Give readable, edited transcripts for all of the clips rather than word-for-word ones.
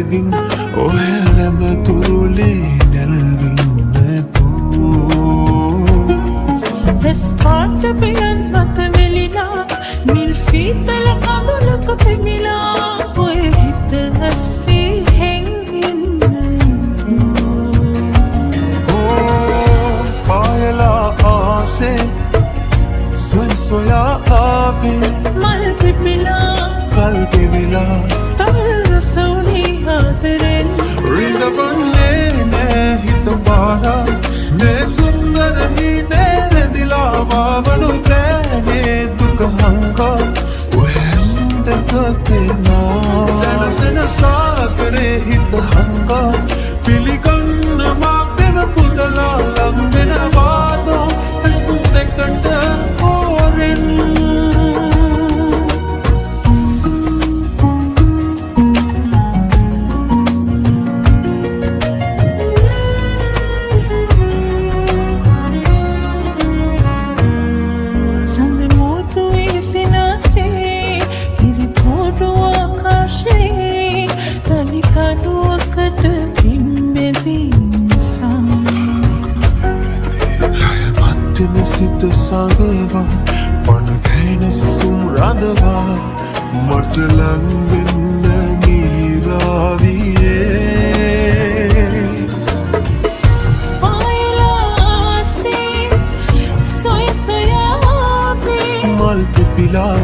මගින් ඔයාලම තුරුලේ නැලවින්න දූ එස්පාට පියන් මත වෙලිලා නිල් සීතල කඳුලක පෙමිලා ඔය හිත ඇස්සේ හැංගෙන්න පායලා ආසේ සොයා ආවේ මල් පිපිලා කල් ගෙවිලා තවල රස වුණේ ආදරෙන් රිදවන්නේ නෑ හිත පාරා නේ සුන්දර හිනේ රැඳිලා වාවනු පෑනේ දුක හංගා ඔය සුන්දරකතේ නෝ සනසන සාගරේ හිත හංගා පිළිගන්න මා පෙව පුදලා ලංවෙන වාදෝ ඇසුම් දෙකට හෝරෙන් සිත සඟවා පණ කැන සිසුම් රඳවා මට ලංවෙන්න නීරාවියේ පායලාසේ සොය සොයාපේ මල් පිපිලා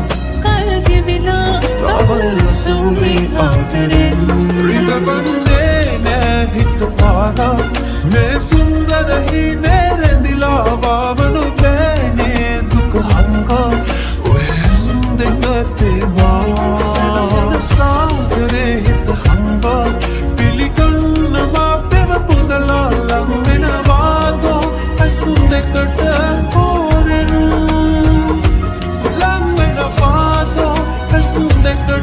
කල් ගෙවිලා තවල සුනේ ආදරෙන් රිදවන්නේ නෑ හිත පාරා මේ සුන්දර හිනේ රැඳිලා වාවනු පෑනේ දුක හංගා ඔය සුන්දරකතේ මා සනසන සාගරේ හිත හංගා පිළිගන්න මා පෙව පුදලා ලංවෙන වාදෝ ඇසුම් දෙකට හෝරෙන් ලංවෙන වාදෝ ඇසුම් දෙකට